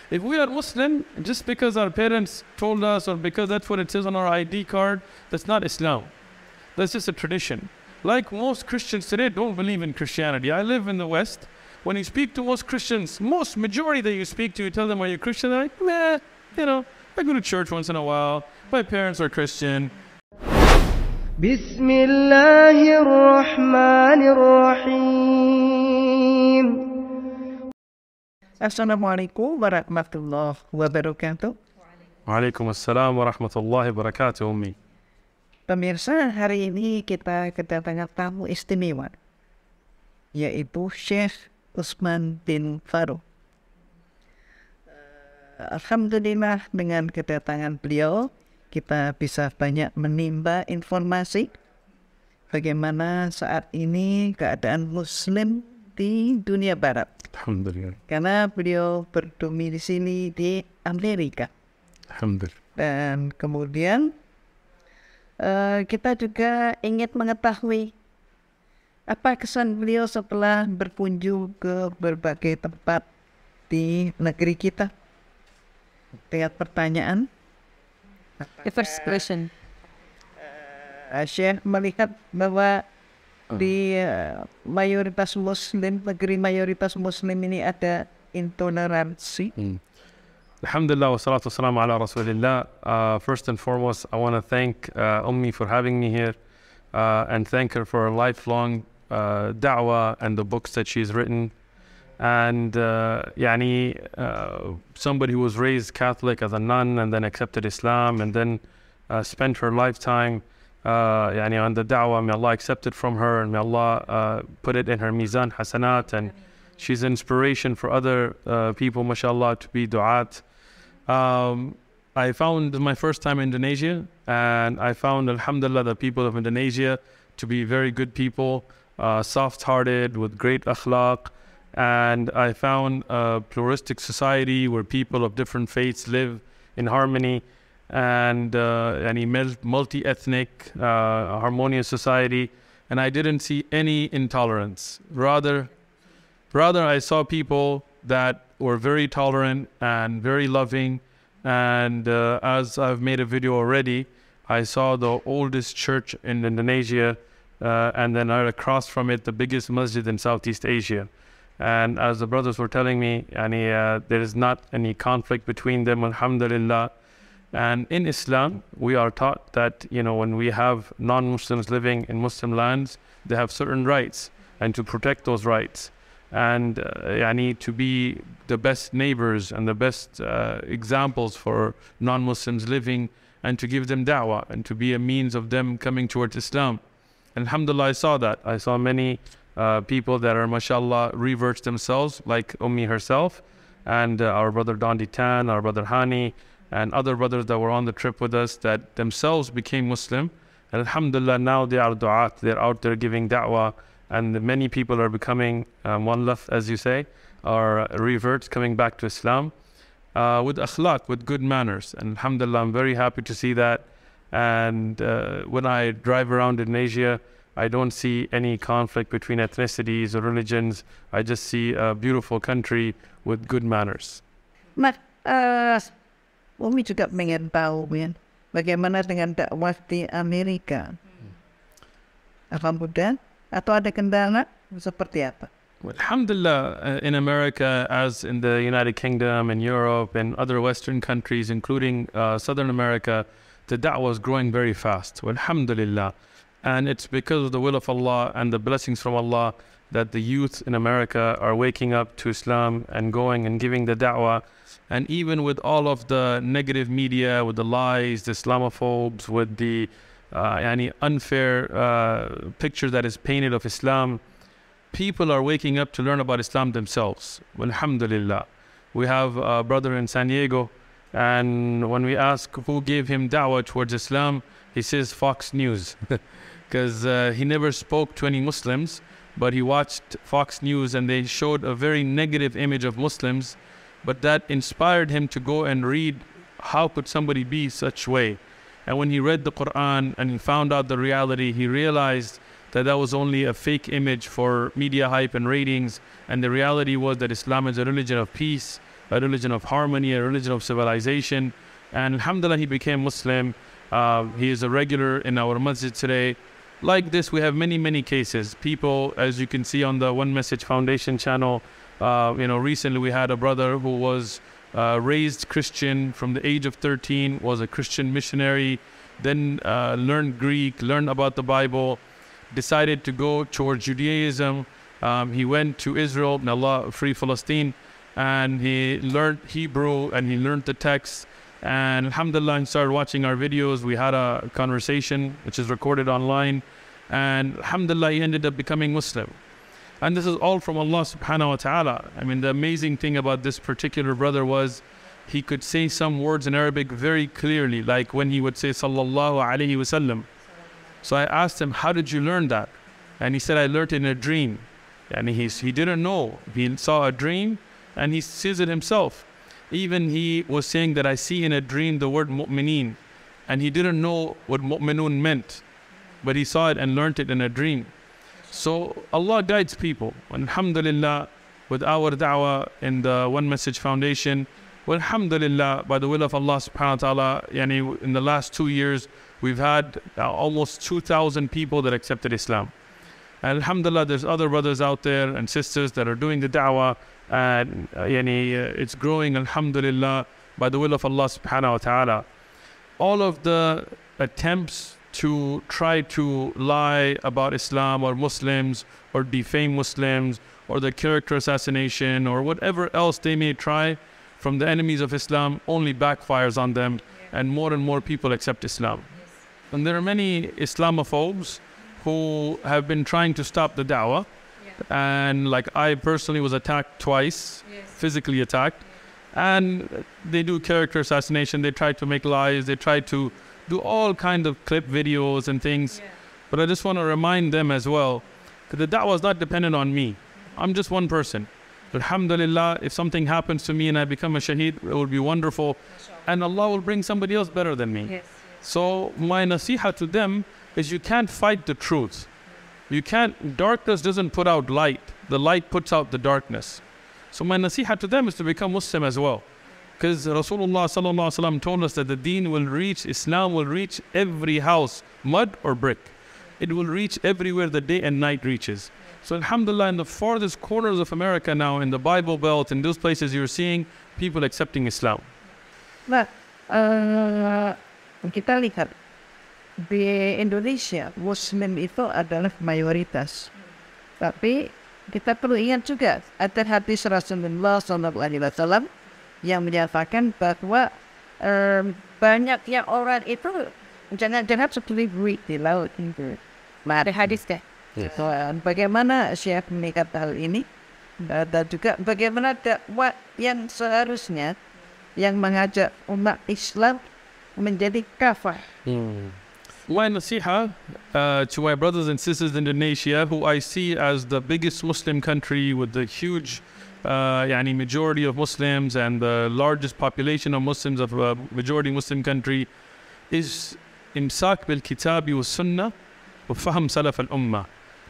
If we are Muslim, just because our parents told us or because that's what it says on our ID card, that's not Islam. That's just a tradition. Like most Christians today don't believe in Christianity. I live in the West. When you speak to most Christians, most majority that you speak to, you tell them, are you Christian? They're like, meh, you know, I go to church once in a while. My parents are Christian. Bismillahirrahmanirrahim. Assalamualaikum warahmatullahi wabarakatuh. Waalaikumsalam warahmatullahi wabarakatuh, Ummi. Pemirsa, hari ini kita kedatangan tamu istimewa, yaitu Shaikh Uthman bin Farooq. Alhamdulillah, dengan kedatangan beliau, kita bisa banyak menimba informasi bagaimana saat ini keadaan Muslim di dunia Barat. Alhamdulillah. Karena beliau berdomisili di Amerika. Alhamdulillah. Dan kemudian kita juga ingin mengetahui apa kesan beliau setelah berkunjung ke berbagai tempat di negeri kita. Dengan pertanyaan, the first question. Syekh melihat bahwa di mayoritas Muslim, negeri mayoritas Muslim ini ada intoleransi. Alhamdulillah wa salatu wassalamu ala rasulillah. First and foremost, I want to thank Ummi for having me here and thank her for her lifelong da'wah and the books that she's written. And somebody who was raised Catholic as a nun and then accepted Islam and then spent her lifetime on the da'wah. May Allah accept it from her and may Allah put it in her mizan hasanat, and she's an inspiration for other people, mashallah, to be du'at. I found my first time in Indonesia, and I found, alhamdulillah, the people of Indonesia to be very good people, soft-hearted, with great akhlaq. And I found a pluralistic society where people of different faiths live in harmony, and multi-ethnic, harmonious society. And I didn't see any intolerance. Rather I saw people that were very tolerant and very loving. And as I've made a video already, I saw the oldest church in Indonesia, and then right across from it, the biggest masjid in Southeast Asia. And as the brothers were telling me, there is not any conflict between them, alhamdulillah. And in Islam, we are taught that, when we have non-Muslims living in Muslim lands, they have certain rights, and to protect those rights. And to be the best neighbors and the best examples for non-Muslims living, and to give them da'wah, and to be a means of them coming towards Islam. And alhamdulillah, I saw that. I saw many people that are, mashallah, reverts themselves, like Ummi herself, and our brother Dondi Tan, our brother Hani, and other brothers that were on the trip with us that themselves became Muslim. And alhamdulillah, now they are du'at, they're out there giving da'wah, and many people are becoming Muallaf, as you say, or reverts, coming back to Islam, with akhlaq, with good manners. And alhamdulillah, I'm very happy to see that. And when I drive around in Asia, I don't see any conflict between ethnicities or religions. I just see a beautiful country with good manners. Umi juga pengen tahu, bagaimana dengan dakwah di Amerika? Apa mudah atau ada kendala seperti apa? Well, alhamdulillah, in America, as in the United Kingdom and Europe and other Western countries, including Southern America, the da'wah is growing very fast. Well, alhamdulillah. And it's because of the will of Allah and the blessings from Allah that the youth in America are waking up to Islam and going and giving the da'wah. And even with all of the negative media, with the lies, the Islamophobes, with the unfair picture that is painted of Islam, people are waking up to learn about Islam themselves. Alhamdulillah. We have a brother in San Diego, and when we ask who gave him da'wah towards Islam, he says Fox News. Because he never spoke to any Muslims, but he watched Fox News and they showed a very negative image of Muslims, but that inspired him to go and read how could somebody be such way. And when he read the Quran and he found out the reality, he realized that that was only a fake image for media hype and ratings, and the reality was that Islam is a religion of peace, a religion of harmony, a religion of civilization. And alhamdulillah, he became Muslim. He is a regular in our masjid today. Like this, we have many, many cases. People, as you can see on the One Message Foundation channel, recently we had a brother who was raised Christian from the age of 13, was a Christian missionary, then learned Greek, learned about the Bible, decided to go towards Judaism. He went to Israel, may Allah free Palestine, and he learned Hebrew and he learned the text. And alhamdulillah, he started watching our videos. We had a conversation which is recorded online, and alhamdulillah, he ended up becoming Muslim. And this is all from Allah subhanahu wa ta'ala. I mean, the amazing thing about this particular brother was he could say some words in Arabic very clearly, like when he would say sallallahu alayhi wasallam. So I asked him, how did you learn that? And he said, I learned it in a dream. And he didn't know. He saw a dream and he says it himself. Even he was saying that I see in a dream the word mu'mineen, and he didn't know what mu'minun meant, but he saw it and learned it in a dream. So Allah guides people. Alhamdulillah, with our da'wah in the One Message Foundation, well, alhamdulillah, by the will of Allah subhanahu wa ta'ala, in the last 2 years, we've had almost 2,000 people that accepted Islam. And alhamdulillah, there's other brothers out there and sisters that are doing the da'wah, and it's growing, alhamdulillah, by the will of Allah subhanahu wa ta'ala. All of the attempts to try to lie about Islam or Muslims or defame Muslims or the character assassination or whatever else they may try from the enemies of Islam only backfires on them, and more people accept Islam. And there are many Islamophobes who have been trying to stop the da'wah. And like I personally was attacked twice, physically attacked. And they do character assassination, they try to make lies, they try to do all kinds of clip videos and things. But I just want to remind them as well that the da'wah is not dependent on me. I'm just one person. Alhamdulillah, if something happens to me and I become a shaheed, it will be wonderful. And Allah will bring somebody else better than me. So my nasiha to them is you can't fight the truth. You can't, darkness doesn't put out light. The light puts out the darkness. So my nasiha to them is to become Muslim as well. Because Rasulullah sallallahu alaihi wasallam told us that the deen will reach, Islam will reach every house, mud or brick. It will reach everywhere the day and night reaches. So alhamdulillah, in the farthest corners of America now, in the Bible Belt, in those places you're seeing people accepting Islam. Nah, kita lihat di Indonesia, Muslim itu adalah mayoritas. Tapi kita perlu ingat juga ada hadis Rasulullah SAW yang menyatakan bahwa banyaknya orang itu jangan seperti buih di laut. Ada hadis deh. So, bagaimana Syekh melihat hal ini? Dan juga bagaimana dakwah yang seharusnya yang mengajak umat Islam menjadi kafah. My nasiha to my brothers and sisters in Indonesia, who I see as the biggest Muslim country with the huge majority of Muslims and the largest population of Muslims of a majority Muslim country, is imsak bil kitabi wa sunnah wa fahm salaf al ummah.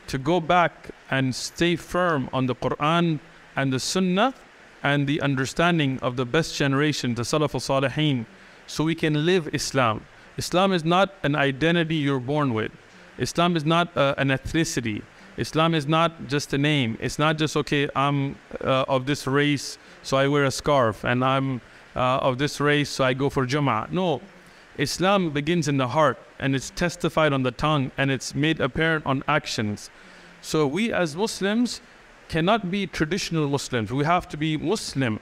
To go back and stay firm on the Quran and the Sunnah and the understanding of the best generation, the Salaf al-Salihin, so we can live Islam. Islam is not an identity you're born with. Islam is not an ethnicity. Islam is not just a name. It's not just, okay, I'm of this race, so I wear a scarf, and I'm of this race, so I go for Jum'ah. No. Islam begins in the heart, and it's testified on the tongue, and it's made apparent on actions. So we as Muslims cannot be traditional Muslims. We have to be Muslim.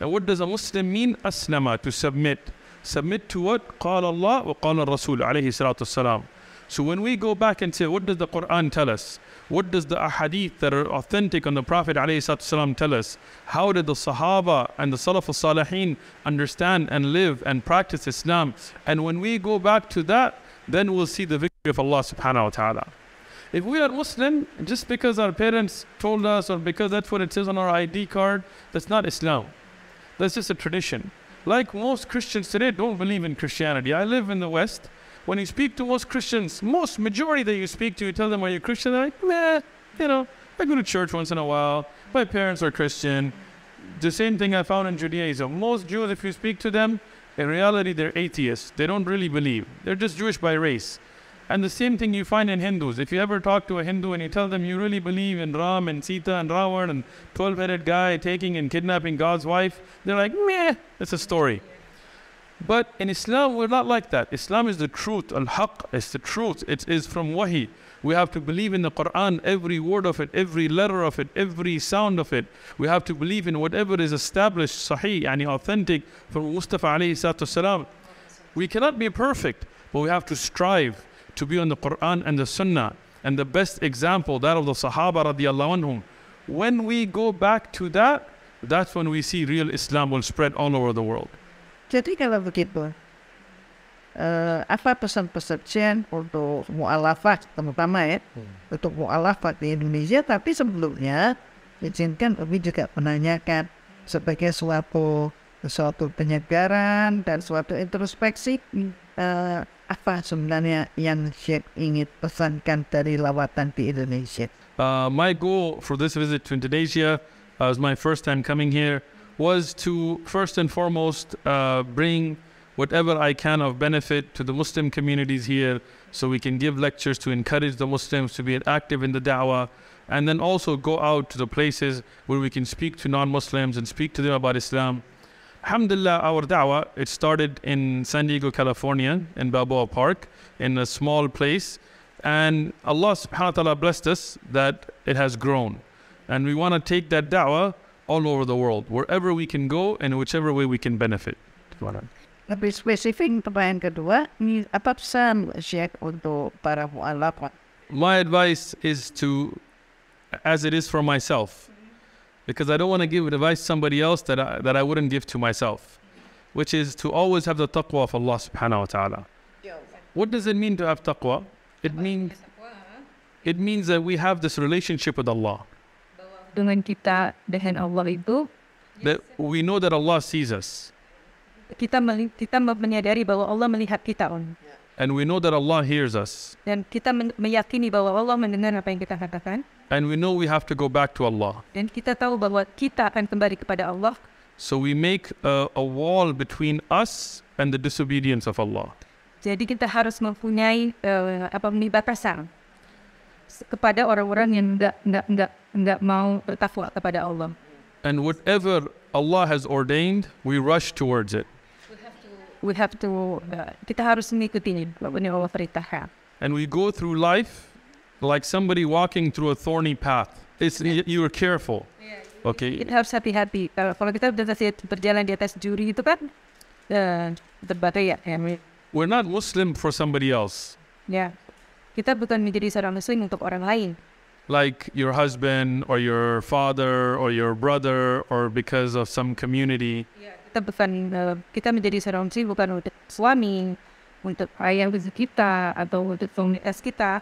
And what does a Muslim mean? Aslama, to submit. Submit to what? Qala Allah wa qala Rasul alayhi salatu wassalam. So when we go back and say, what does the Quran tell us? What does the ahadith that are authentic on the Prophet ﷺ tell us? How did the Sahaba and the Salaf al-Salihin understand and live and practice Islam? And when we go back to that, then we'll see the victory of Allah subhanahu wa ta'ala. If we are Muslim, just because our parents told us or because that's what it says on our ID card, that's not Islam. That's just a tradition. Like most Christians today don't believe in Christianity. I live in the West. When you speak to most Christians, most majority that you speak to, you tell them, are you Christian? They're like, I go to church once in a while. My parents are Christian. the same thing I found in Judaism. Most Jews, if you speak to them, in reality, they're atheists. They don't really believe. They're just Jewish by race. And the same thing you find in Hindus. If you ever talk to a Hindu and you tell them you really believe in Ram and Sita and Ravan and 12-headed guy taking and kidnapping God's wife, they're like, meh, it's a story. But in Islam, we're not like that. Islam is the truth. Al-Haq is the truth. It is from Wahi. We have to believe in the Quran, every word of it, every letter of it, every sound of it. We have to believe in whatever is established, sahih, yani authentic from Mustafa alayhi salatu salam. We cannot be perfect, but we have to strive to be on the Quran and the Sunnah. And the best example, that of the Sahaba radiallahu anhum. When we go back to that, that's when we see real Islam will spread all over the world. Jadi kalau begitu, apa pesan-pesan untuk muallafah terutama ya, untuk muallafah di Indonesia, tapi sebelumnya izinkan Umi juga menanyakan sebagai suatu penyegaran dan suatu introspeksi, apa sebenarnya yang Syekh ingin pesankan dari lawatan di Indonesia? My goal for this visit to Indonesia, as my first time coming here, was to first and foremost bring whatever I can of benefit to the Muslim communities here, so we can give lectures to encourage the Muslims to be active in the da'wah, and then also go out to the places where we can speak to non-Muslims and speak to them about Islam. Alhamdulillah, our da'wah, it started in San Diego, California, in Balboa Park, in a small place, and Allah subhanahu wa ta'ala blessed us that it has grown. And we want to take that da'wah all over the world, wherever we can go and whichever way we can benefit. Lebih spesifik pertanyaan kedua, apa pesan Syekh untuk para muallaf? My advice is to, as it is for myself, because I don't want to give advice to somebody else that I wouldn't give to myself, which is to always have the taqwa of Allah subhanahu wa ta'ala. What does it mean to have taqwa? It means that we have this relationship with Allah. Dengan kita dengan Allah itu, That we know that Allah sees us. kita menyadari bahwa Allah melihat kita, And we know that Allah hears us. dan kita meyakini bahwa Allah mendengar apa yang kita katakan, And we know we have to go back to Allah. dan kita tahu bahwa kita akan kembali kepada Allah. So we make a wall between us and the disobedience of Allah. Jadi kita harus mempunyai batasan kepada orang-orang yang enggak mau bertakwa kepada Allah. And whatever Allah has ordained, we rush towards it. Kita harus mengikuti apa yang Allah perintahkan. And we go through life like somebody walking through a thorny path. You are careful. Okay. Kita harus hati-hati. Kalau kita berjalan di atas juri itu kan berbahaya. We're not Muslim for somebody else. Ya, kita bukan menjadi seorang Muslim untuk orang lain. Like your husband or your father or your brother or because of some community. Kita menjadi seorang Muslim bukan untuk suami, untuk ayah kita atau untuk komunitas kita.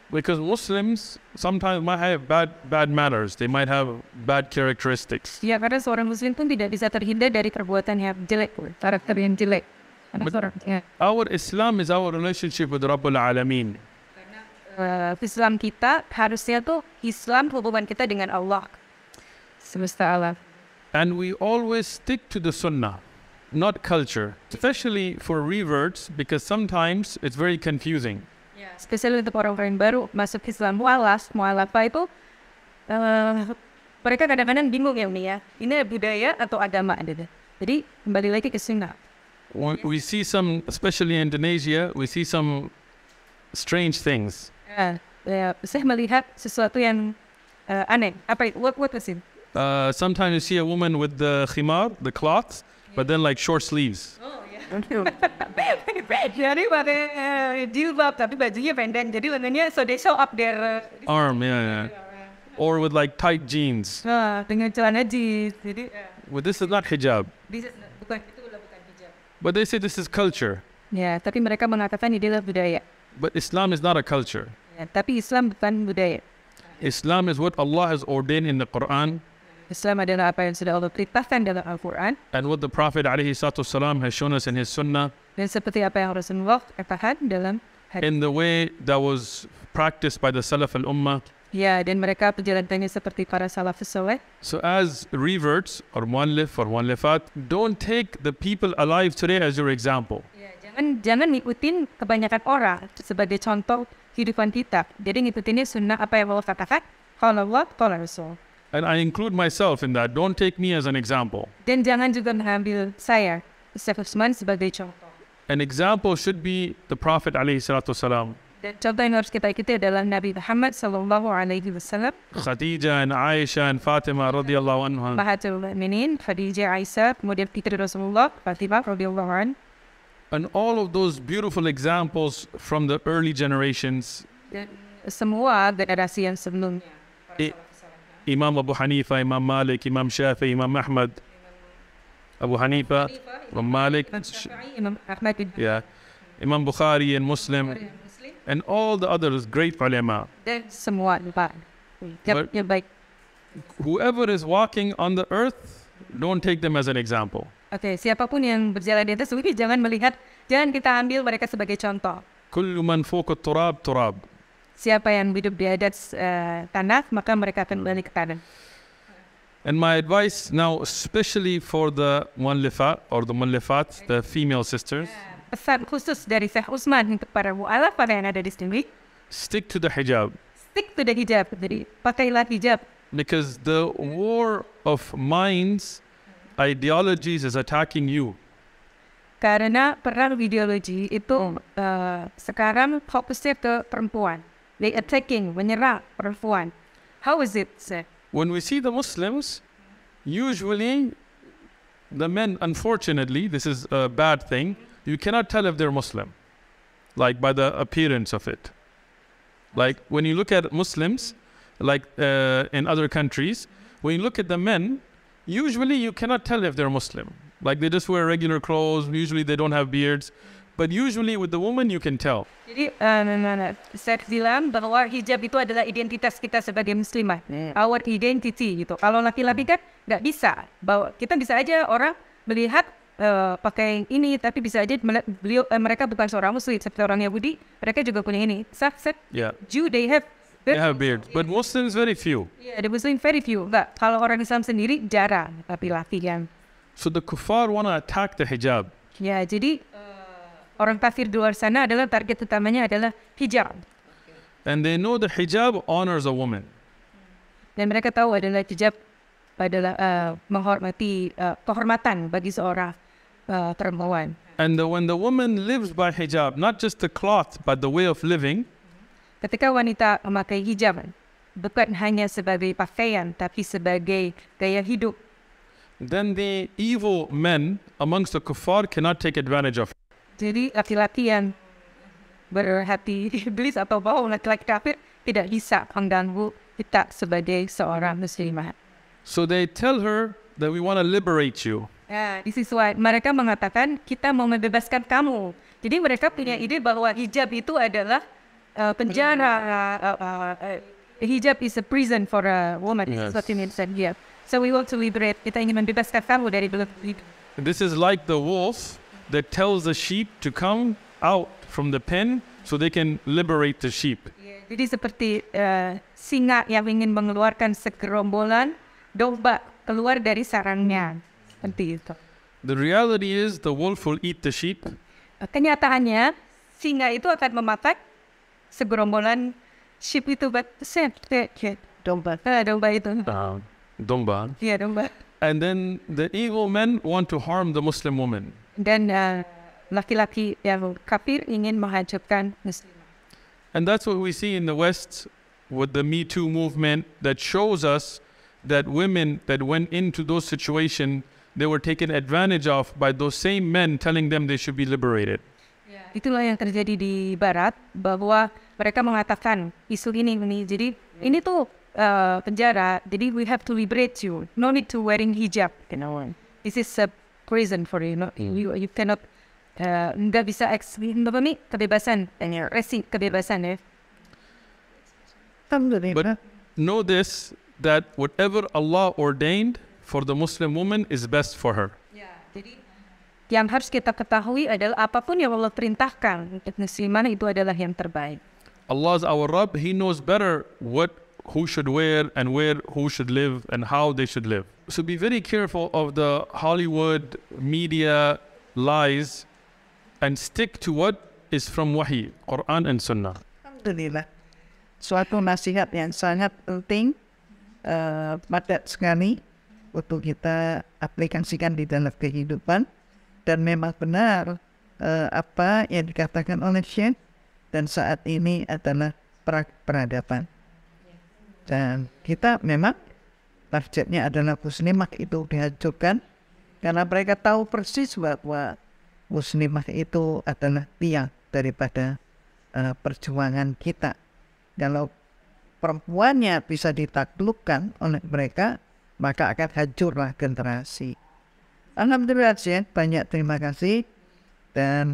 Because Muslims sometimes might have bad manners. They might have bad characteristics. Ya, karena seorang Muslim pun tidak bisa terhindar dari perbuatan yang jelek, karakter yang jelek. Our Islam is our relationship with Rabbul Alamin. Islam kita harusnya tuh Islam hubungan kita dengan Allah semesta alam. And we always stick to the Sunnah, not culture, especially for reverts, because sometimes it's very confusing. Especially untuk orang-orang baru masuk Islam muallafah itu, mereka kadang-kadang bingung ya ini budaya atau agama ada. Jadi kembali lagi ke Sunnah. We see some, especially in Indonesia, we see some strange things. Saya melihat sesuatu yang aneh. Apa itu? What was it? Sometimes you see a woman with the khimar, the cloth, but then like short sleeves. Oh yeah. Jadi pakai jilbab tapi bajunya pendek. Jadi lengannya so they show up their arm, yeah. Or with like tight jeans. Dengan celana jeans. Jadi. Well, this is not hijab. Bukan hijab. But they say this is culture. Ya, tapi mereka mengatakan ini adalah budaya. But Islam is not a culture. Ya, tapi Islam bukan budaya. Islam is what Allah has ordained in the Quran. Islam adalah apa yang sudah Allah perintahkan dalam Al-Quran. And what the Prophet ﷺ has shown us in his Sunnah. Dan seperti apa yang Rasulullah katakan dalam hadis. In the way that was practiced by the Salaf al-Ummah. Ya, dan mereka perjalanannya seperti para salafus soleh. So as reverts or muallif or muallafat, don't take the people alive today as your example. Ya, jangan ngikutin kebanyakan orang sebagai contoh kehidupan kita. Jadi ngikutinnya sunnah apa yang Allah katakan, qala Allah, qala Rasul. And I include myself in that. Don't take me as an example. Dan jangan juga mengambil saya, Ustaz Uthman, sebagai contoh. An example should be the Prophet ﷺ. Dan contoh yang harus kita ikuti adalah Nabi Muhammad sallallahu alaihi wasallam, Khadijah and Aisha and Fatima radhiyallahu anha. Bahatul Mu'minin, Khadijah, Aisyah, kemudian putri Rasulullah, Fatimah radhiyallahu anha. And all of those beautiful examples from the early generations. Dan semua generasi yang sebelumnya. Imam Abu Hanifa, Imam Malik, Imam Shafi, Imam Ahmad. Abu Hanifa, Imam Malik, Imam Ahmad bin yeah, Imam Bukhari and Muslim, and all the others, great ulama. dan semua lupa. But- Yang baik. Whoever is walking on the earth, don't take them as an example. Oke, siapapun yang berjalan di atas bumi, jangan kita ambil mereka sebagai contoh. Kullu man fawqa turab turab. Siapa yang hidup di atas tanah, maka mereka akan balik ke tanah. And my advice now, especially for the muallifat or the muallifat, the female sisters, Pesan khusus dari Syekh Uthman untuk para mu'alaf yang ada di sini, stick to the hijab. stick to the hijab. Jadi pakailah hijab. Because the war of minds, ideologies is attacking you. Karena perang ideologi itu sekarang fokusnya ke perempuan. They attacking, menyerang perempuan. How is it, sir? When we see the Muslims, usually the men, unfortunately, this is a bad thing, you cannot tell if they're Muslim, like by the appearance of it. Like when you look at Muslims, like in other countries, when you look at the men, usually you cannot tell if they're Muslim. Like they just wear regular clothes, usually they don't have beards. But usually with the woman you can tell. Jadi, saya bilang bahwa hijab itu adalah identitas kita sebagai muslimah. Our identity gitu. Kalau laki-laki kan nggak bisa. Kita bisa aja orang melihat pakai ini, tapi bisa aja mereka bukan seorang muslim. Seperti orang Yahudi, mereka juga punya ini. Yeah. Jew, they have beards. But Muslims, very few. Yeah, the Muslim very few. Nggak. Kalau orang Islam sendiri jarang laki-laki yang. So the kuffar want to attack the hijab. Ya, jadi orang kafir di luar sana adalah target utamanya adalah hijab. And they know the hijab honors a woman. Dan mereka tahu adalah hijab adalah menghormati kehormatan bagi seorang perempuan. And when the woman lives by hijab, not just the cloth, but the way of living, Ketika wanita memakai hijab, bukan hanya sebagai pakaian, tapi sebagai gaya hidup, then the evil men amongst the kuffar cannot take advantage of it. jadi laki-laki yang berhati iblis atau bau laki-laki kafir tidak bisa mengganggu kita sebagai seorang muslimah. So they tell her that we want to liberate you. This is why mereka mengatakan kita mau membebaskan kamu. Jadi mereka punya ide bahwa hijab itu adalah penjara. Hijab is a prison for a woman. Yes. That's what it means. Yeah. So we want to liberate. Kita ingin membebaskan kamu dari belenggu. This is like the wolf that tells the sheep to come out from the pen so they can liberate the sheep. Jadi seperti singa yang ingin mengeluarkan segerombolan domba keluar dari sarangnya. Seperti itu. The reality is the wolf will eat the sheep. Kenyataannya singa itu akan memakan segerombolan sheep itu, domba. Domba itu. Domba. Iya, domba. And then the evil men want to harm the Muslim woman. Dan laki-laki yang kafir ingin menghancurkan muslimah. And that's what we see in the West with the Me Too movement that shows us that women that went into those situations, they were taken advantage of by those same men telling them they should be liberated. Itulah yang terjadi di Barat, bahwa mereka mengatakan isu ini. Jadi ini tuh penjara, jadi we have to liberate you. No need to wearing hijab. This is a prison for you. You cannot, nggak bisa kebebasan, kebebasan ya. But know this, that whatever Allah ordained for the Muslim woman is best for her. Jadi yang harus kita ketahui adalah apapun yang Allah perintahkan untuk muslimah itu adalah yang terbaik. Allah is our Rabb. He knows better what who should wear and where who should live and how they should live. So be very careful of the Hollywood media lies and stick to what is from Wahy, Quran and Sunnah. Alhamdulillah. Suatu nasihat yang sangat penting, padat sekali untuk kita aplikasikan di dalam kehidupan. Dan memang benar apa yang dikatakan oleh Shaikh, dan saat ini adalah peradaban. Dan kita memang targetnya adalah muslimah itu dihancurkan karena mereka tahu persis bahwa muslimah itu adalah tiang daripada perjuangan kita. Kalau perempuannya bisa ditaklukkan oleh mereka, maka akan hancurlah generasi. Alhamdulillah, Syekh, banyak terima kasih, dan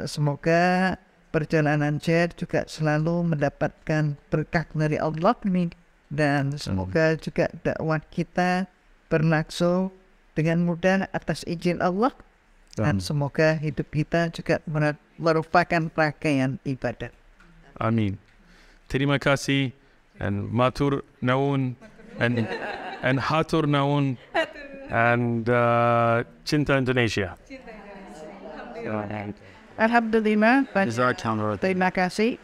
semoga perjalanan Syekh juga selalu mendapatkan berkah dari Allah nih, dan semoga juga dakwah kita berlangsung dengan mudah atas izin Allah, dan semoga hidup kita juga merupakan rangkaian ibadah. Amin. Terima kasih, and matur naun, and hatur naun, and cinta Indonesia. Alhamdulillah, terima kasih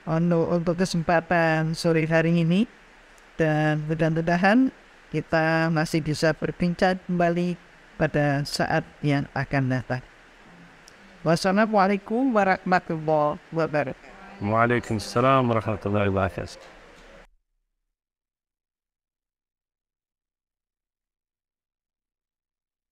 untuk kesempatan sore hari ini, dan mudah-mudahan kita masih bisa berbincang kembali pada saat yang akan datang. Wassalamualaikum warahmatullahi wabarakatuh. Waalaikumsalam warahmatullahi wabarakatuh.